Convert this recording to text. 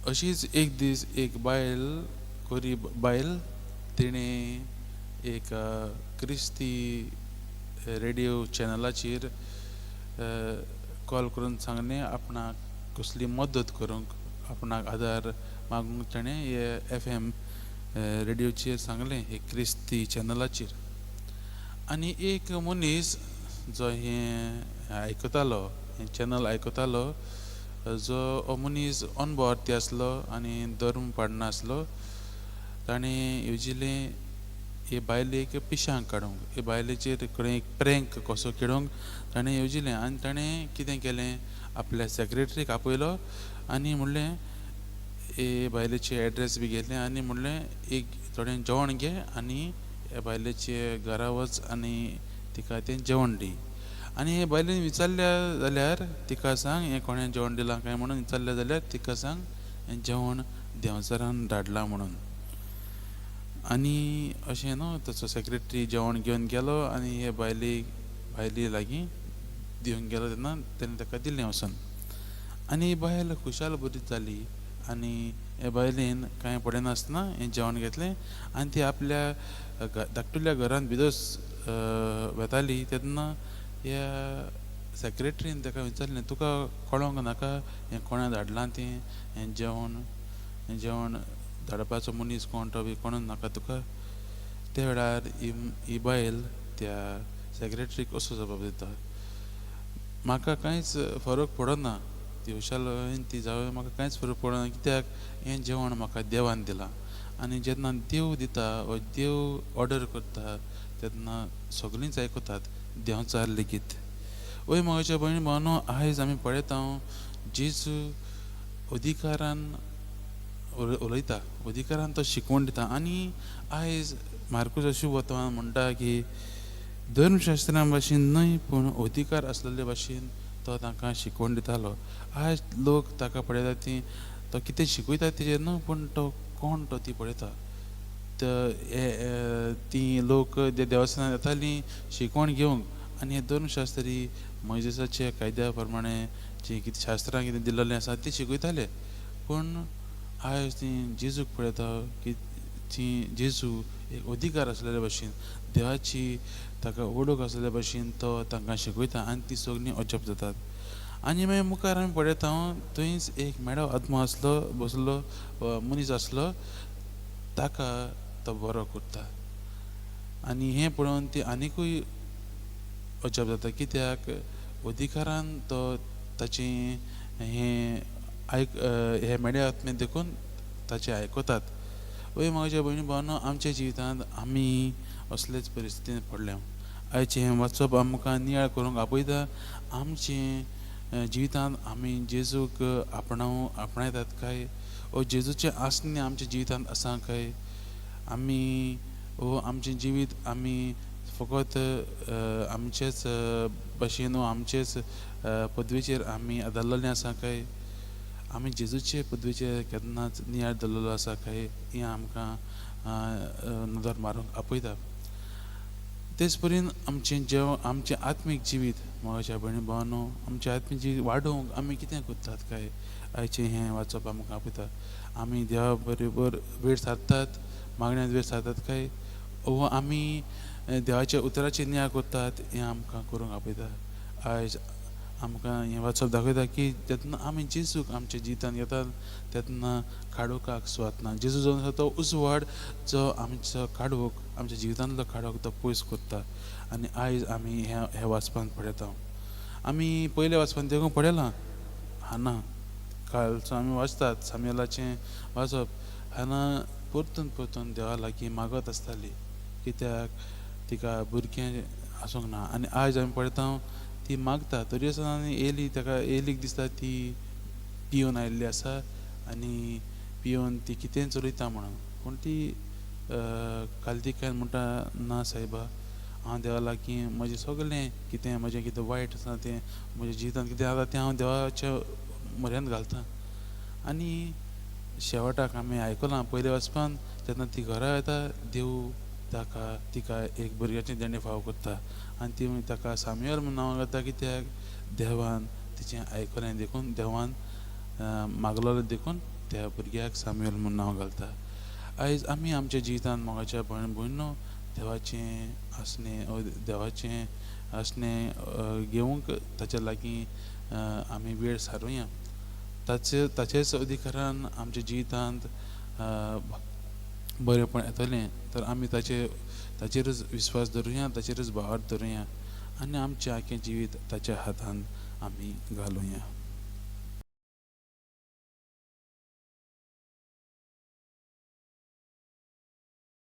अशीच एक दीस एक बायल कोरी बायल तिणें एक क्रिस्ती रेडिओ चॅनलाचेर कॉल करून सांगलें आपणाक कसली मदत करूंक आपणाक आदार मागूंक ताणें हे FM रेडिओचेर सांगलें हे क्रिस्ती चॅनलाचेर. आनी एक मनीस जो हें आयकतालो हें चॅनल आयकतालो जो हो मनीस अनभरती आसलो आनी धर्म पाडनासलो ताणें येवजिल्लें हे बायलेक पिश्यांक काडूंक हे बायलेचेर कडेन एक प्रँक कसो खेळोंक ताणें येवजिल्लें आनी ताणें कितें केलें आपल्या सॅक्रेटरीक आपयलो आनी म्हणलें हे बायलेचे एड्रेस बी घेतलें आनी म्हणलें एक थोडें जेवण घे आनी हे बायलेचे घरा वच आनी तिका तें जेवण दी. आनी हे बायलेन विचारल्या जाल्यार तिका सांग हें कोणें जेवण दिलां काय म्हणून विचारलें जाल्यार तिका सांग हें जेवण देंवचारान धाडलां म्हणून. आनी अशें न्हू तसो सॅक्रेटरी जेवण घेवन गेलो आनी हे बायली लागीं दिवंक गेलो तेन्ना तेणें ताका दिलें वचून. आनी ही बायल खुशाल बरी जाली आनी हे बायलेन कांय पडनासतना हें जेवण घेतलें आनी ती आपल्या धाकटुल्या घरान भितर वेताली तेन्ना ह्या सॅक्रेटरीन ताका विचारलें तुका कळोंक नाका हें कोणें धाडलां तें हें जेवण धाडपाचो मनीस कोण तो बी कोण नाका तुका. त्या वेळार ही बायल त्या सॅक्रेटरीक असो जबाब दिता म्हाका कांयच फरक पडना ती हुशाल ती जावं म्हाका कांयच फरक पडना कित्याक हें जेवण म्हाका देवान दिलां आनी जेन्ना देव दिता वा देव ऑर्डर करता तेन्ना सगळींच आयकतात देंवचार लेगीत. वय म्हज्या भयणी भावांनो आयज आमी पळयता जेजू अधिकारान उलयता अधिकारान तो शिकवण दिता आनी आयज मार्कुसाच्या शुभ वर्तमान म्हणटा की धर्मशास्त्रा भाशेन न्हय पूण अधिकार आसलेले भाशेन तो तांकां शिकवण दितालो. आयज लोक ताका पळयता ती तो कितें शिकयता तेजेर न्हू पूण तो कोण तो ती पळयता. ती लोक देवस्थानांत येतालीं शिकवण घेवंक आनी हे धर्मशास्त्री मोइजेसाच्या कायद्या प्रमाणें जें कितें शास्त्रां कितें दिल्लें आसा तें शिकयताले. पूण आयज ती जेजूक पळयता की ती जेजू एक अधिकार आसलेल्या भाशेन देवाची ताका ओळख आसलेल्या भाशेन तो तांकां शिकयता आनी ती सगळीं अजप जातात. आनी मागीर मुखार आमी पळयता थंयच एक मेडो आत्मा आसलो बसलो मनीस आसलो ताका तो बरो करता. आनी हें पळोवन ती आनिकूय अजप जाता कित्याक अधिकारान तो ताचें हें हे मेड्या आत्मे देखून ताचे आयकतात. वय म्हज्या भयणी भावांनो आमच्या जिवितांत आमी असलेच परिस्थितीन पडल्या. आयचें हें वाचप आमकां नियाळ करूंक आपयता आमचें जिवितांत आमी जेजूक आपणायतात काय वो जेजूचें आसने आमच्या जिवितांत आसा काय आमी वो आमचें जिवीत आमी फकत आमचेच भाशेन वा आमचेच पदवेचेर आमी आदारलेले आसा काय आमी जेजूचे पदवेचेर केन्नाच नियाळ दवरलेलो आसा काय हें आमकां नदर मारूंक आपयता. तेच परीन आमचें आत्मीक जिवीत म्हज्या भयणी भावांनो आमचें आत्मीक जिवीत वाडोवंक आमी कितें करतात काय आयचें हें वाचप आमकां आपयता. आमी देवा बरोबर वेळ सारतात मागण्यांत वेळ सारतात काय वो आमी देवाच्या उतराचेर नियाळ करतात हें आमकां करूंक आपयता. आयज आमकां हें वाचप दाखयता की तेन्ना आमी जेजूक आमच्या जिवितांत घेतात तेन्ना काडोवपाक सुवात ना. जेजू जो आसा तो उजवाड जो आमचो काडोवक आमच्या जिवितांतलो काडोवक तो पयस करता. आनी आयज आमी हे वाचपान पळयता आमी पयल्या वाचपान देखून पळयलां हाना कालचो आमी वाचतात सामुएलाचें वाचप हाना परतून देवा लागीं मागत आसताली कित्याक तिका भुरगें आसूंक ना. आनी आयज आमी पळयता ती मागता तरी आसतना एलीक दिसता ती पिवन आयिल्ली आसा आनी पिवन ती कितें चलयता म्हणून पूण ती काल्तिकायन म्हणटा ना सायबा हांव देवा लागीं म्हजें सगळें कितें म्हजें कितें वायट आसा तें म्हज्या जिवितांत कितें जाता तें हांव देवाच्या म्हऱ्यांत घालतां. आनी शेवटाक आमी आयकलां पयल्या वचपान जेन्ना ती घरा येता देव तिका एक भुरग्याचें देणें फावो करता आनी ती ताका सामुएल म्हूण नांव घालता कित्याक देवान तिचें आयकलें देखून देवान मागलोलें देखून त्या भुरग्याक साम्युएल म्हूण नांव घालता. आयज आमी आमच्या जिवितांत मोगाच्या भयण भयणो देवाचें आसणें देवाचें आसणें घेवंक ताच्या लागीं आमी वेळ सारुया. ताचेच अधिकारान आमच्या जिवितांत बरेंपण येतलें तर आमी ताचेरच विस्वास दवरुया, ताचेरच भावार्थ दवरुया आनी आमचें आख्खें जिवीत ताच्या हातांत आमी घालुया.